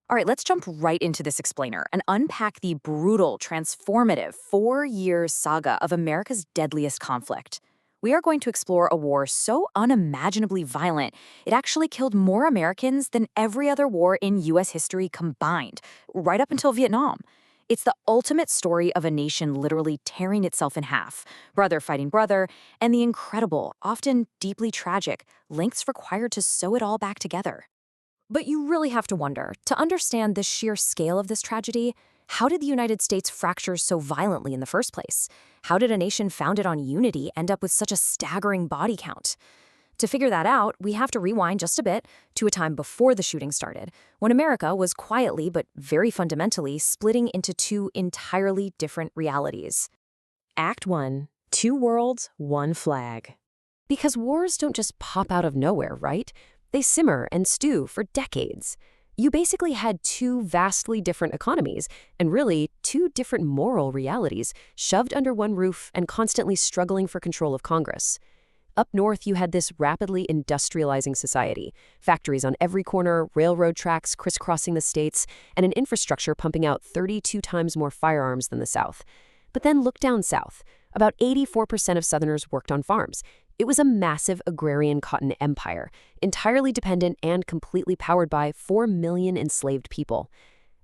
All right, let's jump right into this explainer and unpack the brutal, transformative 4 year saga of America's deadliest conflict. We are going to explore a war so unimaginably violent, it actually killed more Americans than every other war in U.S. history combined, right up until Vietnam. It's the ultimate story of a nation literally tearing itself in half, brother fighting brother, and the incredible, often deeply tragic, lengths required to sew it all back together. But you really have to wonder, to understand the sheer scale of this tragedy, how did the United States fracture so violently in the first place? How did a nation founded on unity end up with such a staggering body count? To figure that out, we have to rewind just a bit to a time before the shooting started, when America was quietly but very fundamentally splitting into two entirely different realities. Act 1. Two worlds, one flag. Because wars don't just pop out of nowhere, right? They simmer and stew for decades. You basically had two vastly different economies, and really two different moral realities, shoved under one roof and constantly struggling for control of Congress. Up north, you had this rapidly industrializing society, factories on every corner, railroad tracks crisscrossing the states, and an infrastructure pumping out 32 times more firearms than the South. But then look down south. About 84% of Southerners worked on farms. It was a massive agrarian cotton empire, entirely dependent and completely powered by 4 million enslaved people.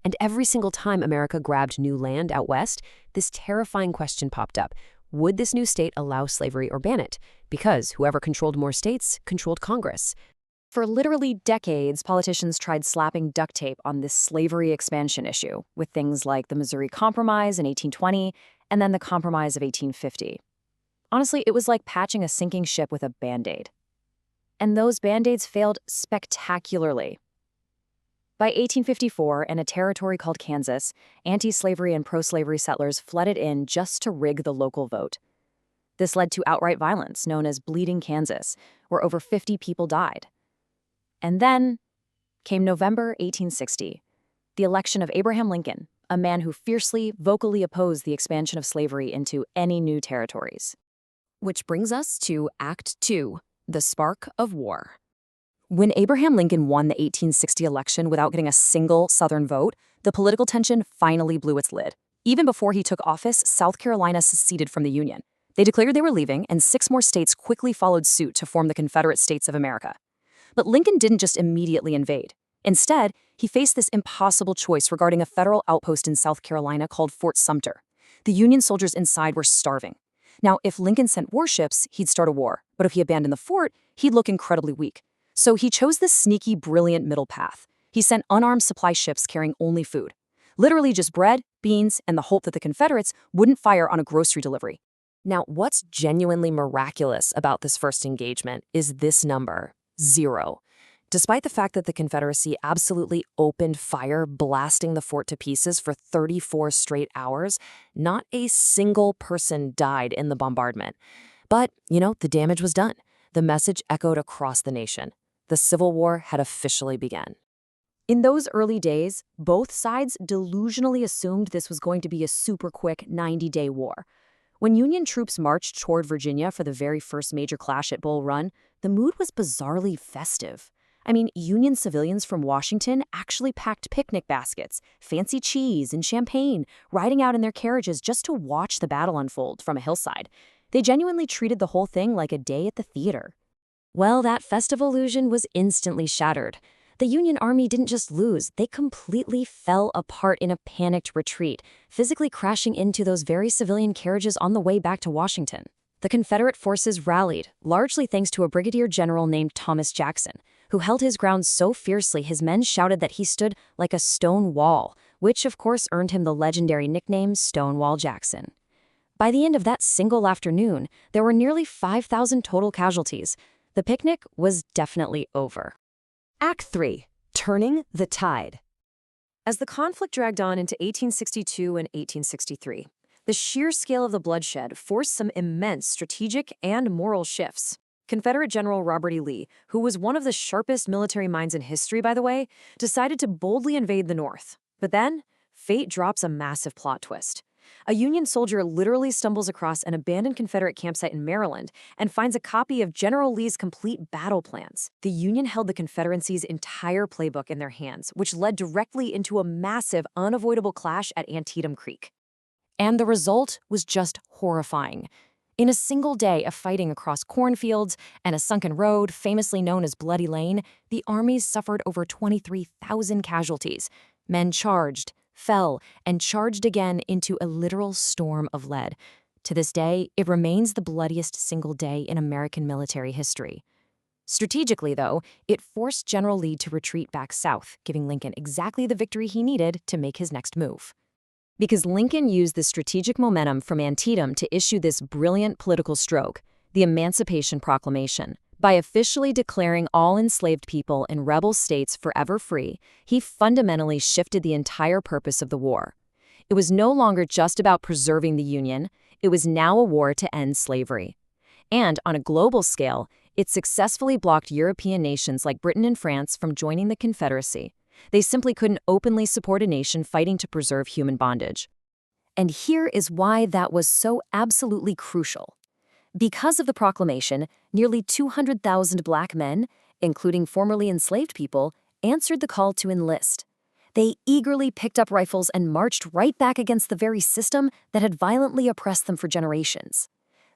And every single time America grabbed new land out west, this terrifying question popped up. Would this new state allow slavery or ban it? Because whoever controlled more states controlled Congress. For literally decades, politicians tried slapping duct tape on this slavery expansion issue with things like the Missouri Compromise in 1820 and then the Compromise of 1850. Honestly, it was like patching a sinking ship with a Band-Aid. And those Band-Aids failed spectacularly. By 1854, in a territory called Kansas, anti-slavery and pro-slavery settlers flooded in just to rig the local vote. This led to outright violence known as Bleeding Kansas, where over 50 people died. And then came November 1860, the election of Abraham Lincoln, a man who fiercely, vocally opposed the expansion of slavery into any new territories. Which brings us to Act 2, the spark of war. When Abraham Lincoln won the 1860 election without getting a single Southern vote, the political tension finally blew its lid. Even before he took office, South Carolina seceded from the Union. They declared they were leaving, and 6 more states quickly followed suit to form the Confederate States of America. But Lincoln didn't just immediately invade. Instead, he faced this impossible choice regarding a federal outpost in South Carolina called Fort Sumter. The Union soldiers inside were starving. Now, if Lincoln sent warships, he'd start a war. But if he abandoned the fort, he'd look incredibly weak. So he chose this sneaky, brilliant middle path. He sent unarmed supply ships carrying only food. Literally just bread, beans, and the hope that the Confederates wouldn't fire on a grocery delivery. Now, what's genuinely miraculous about this first engagement is this number, 0. Despite the fact that the Confederacy absolutely opened fire, blasting the fort to pieces for 34 straight hours, not a single person died in the bombardment. But, the damage was done. The message echoed across the nation. The Civil War had officially begun. In those early days, both sides delusionally assumed this was going to be a super quick 90-day war. When Union troops marched toward Virginia for the very first major clash at Bull Run, the mood was bizarrely festive. I mean, Union civilians from Washington actually packed picnic baskets, fancy cheese, and champagne, riding out in their carriages just to watch the battle unfold from a hillside. They genuinely treated the whole thing like a day at the theater. Well, that festive illusion was instantly shattered. The Union Army didn't just lose, they completely fell apart in a panicked retreat, physically crashing into those very civilian carriages on the way back to Washington. The Confederate forces rallied, largely thanks to a brigadier general named Thomas Jackson, who held his ground so fiercely his men shouted that he stood like a stone wall, which of course earned him the legendary nickname Stonewall Jackson. By the end of that single afternoon, there were nearly 5,000 total casualties. The picnic was definitely over. Act 3. Turning the tide. As the conflict dragged on into 1862 and 1863, the sheer scale of the bloodshed forced some immense strategic and moral shifts. Confederate General Robert E. Lee, who was one of the sharpest military minds in history, by the way, decided to boldly invade the North. But then, fate drops a massive plot twist. A Union soldier literally stumbles across an abandoned Confederate campsite in Maryland and finds a copy of General Lee's complete battle plans. The Union held the Confederacy's entire playbook in their hands, which led directly into a massive, unavoidable clash at Antietam Creek. And the result was just horrifying. In a single day of fighting across cornfields and a sunken road famously known as Bloody Lane, the armies suffered over 23,000 casualties. Men charged, fell, and charged again into a literal storm of lead. To this day, it remains the bloodiest single day in American military history. Strategically, though, it forced General Lee to retreat back south, giving Lincoln exactly the victory he needed to make his next move. Because Lincoln used the strategic momentum from Antietam to issue this brilliant political stroke, the Emancipation Proclamation. By officially declaring all enslaved people in rebel states forever free, he fundamentally shifted the entire purpose of the war. It was no longer just about preserving the Union, it was now a war to end slavery. And on a global scale, it successfully blocked European nations like Britain and France from joining the Confederacy. They simply couldn't openly support a nation fighting to preserve human bondage. And here is why that was so absolutely crucial. Because of the proclamation, nearly 200,000 black men, including formerly enslaved people, answered the call to enlist. They eagerly picked up rifles and marched right back against the very system that had violently oppressed them for generations.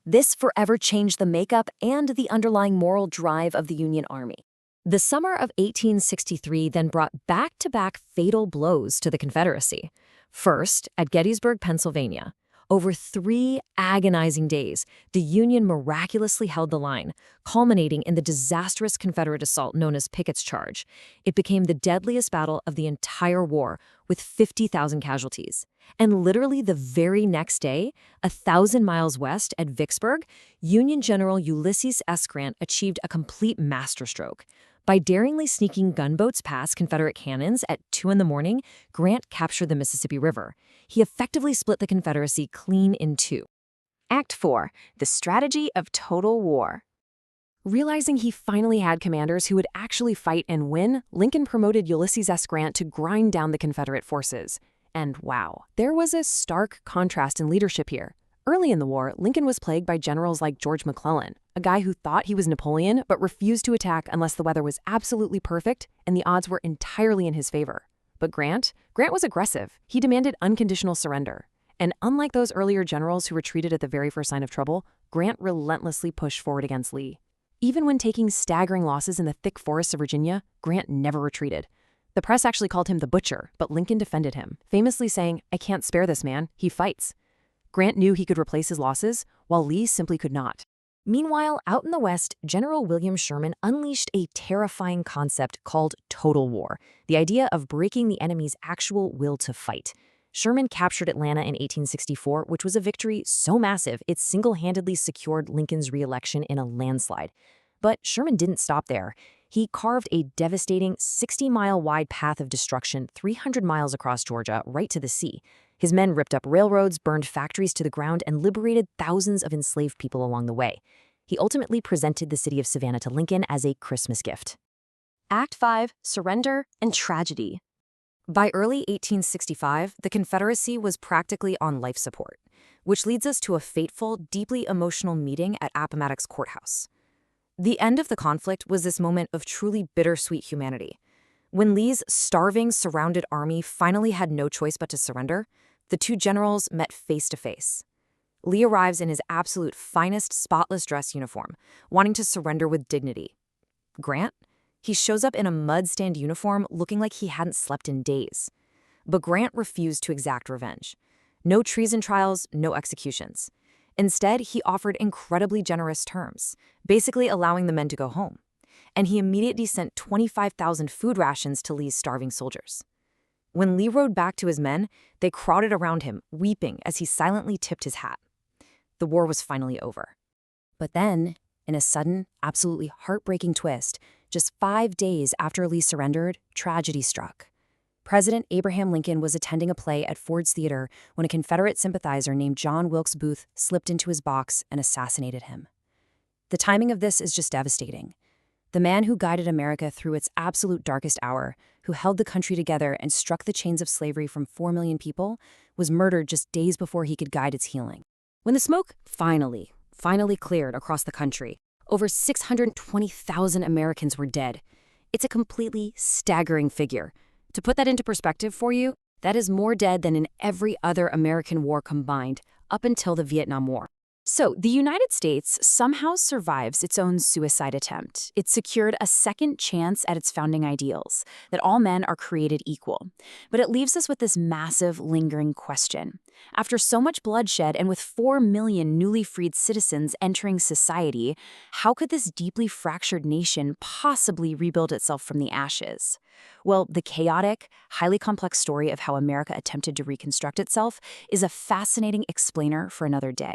This forever changed the makeup and the underlying moral drive of the Union Army. The summer of 1863 then brought back-to-back fatal blows to the Confederacy. First, at Gettysburg, Pennsylvania. Over 3 agonizing days, the Union miraculously held the line, culminating in the disastrous Confederate assault known as Pickett's Charge. It became the deadliest battle of the entire war, with 50,000 casualties. And literally the very next day, 1,000 miles west at Vicksburg, Union General Ulysses S. Grant achieved a complete masterstroke. By daringly sneaking gunboats past Confederate cannons at 2 a.m, Grant captured the Mississippi River. He effectively split the Confederacy clean in two. Act 4. The Strategy of Total War. Realizing he finally had commanders who would actually fight and win, Lincoln promoted Ulysses S. Grant to grind down the Confederate forces. And wow, there was a stark contrast in leadership here. Early in the war, Lincoln was plagued by generals like George McClellan, a guy who thought he was Napoleon but refused to attack unless the weather was absolutely perfect and the odds were entirely in his favor. But Grant was aggressive. He demanded unconditional surrender. And unlike those earlier generals who retreated at the very first sign of trouble, Grant relentlessly pushed forward against Lee. Even when taking staggering losses in the thick forests of Virginia, Grant never retreated. The press actually called him the Butcher, but Lincoln defended him, famously saying, "I can't spare this man, he fights." Grant knew he could replace his losses, while Lee simply could not. Meanwhile, out in the West, General William Sherman unleashed a terrifying concept called total war, the idea of breaking the enemy's actual will to fight. Sherman captured Atlanta in 1864, which was a victory so massive it single-handedly secured Lincoln's re-election in a landslide. But Sherman didn't stop there. He carved a devastating 60-mile-wide path of destruction 300 miles across Georgia, right to the sea. His men ripped up railroads, burned factories to the ground, and liberated thousands of enslaved people along the way. He ultimately presented the city of Savannah to Lincoln as a Christmas gift. Act 5. Surrender and Tragedy. By early 1865, the Confederacy was practically on life support, which leads us to a fateful, deeply emotional meeting at Appomattox Courthouse. The end of the conflict was this moment of truly bittersweet humanity. When Lee's starving, surrounded army finally had no choice but to surrender, the two generals met face to face. Lee arrives in his absolute finest, spotless dress uniform, wanting to surrender with dignity. Grant? He shows up in a mud-stained uniform looking like he hadn't slept in days. But Grant refused to exact revenge. No treason trials, no executions. Instead, he offered incredibly generous terms, basically allowing the men to go home. And he immediately sent 25,000 food rations to Lee's starving soldiers. When Lee rode back to his men, they crowded around him, weeping as he silently tipped his hat. The war was finally over. But then, in a sudden, absolutely heartbreaking twist, just 5 days after Lee surrendered, tragedy struck. President Abraham Lincoln was attending a play at Ford's Theater when a Confederate sympathizer named John Wilkes Booth slipped into his box and assassinated him. The timing of this is just devastating. The man who guided America through its absolute darkest hour, who held the country together and struck the chains of slavery from 4 million people, was murdered just days before he could guide its healing. When the smoke finally cleared across the country, over 620,000 Americans were dead. It's a completely staggering figure. To put that into perspective for you, that is more dead than in every other American war combined, up until the Vietnam War. So, the United States somehow survives its own suicide attempt. It secured a second chance at its founding ideals, that all men are created equal. But it leaves us with this massive, lingering question. After so much bloodshed and with 4 million newly freed citizens entering society, how could this deeply fractured nation possibly rebuild itself from the ashes? Well, the chaotic, highly complex story of how America attempted to reconstruct itself is a fascinating explainer for another day.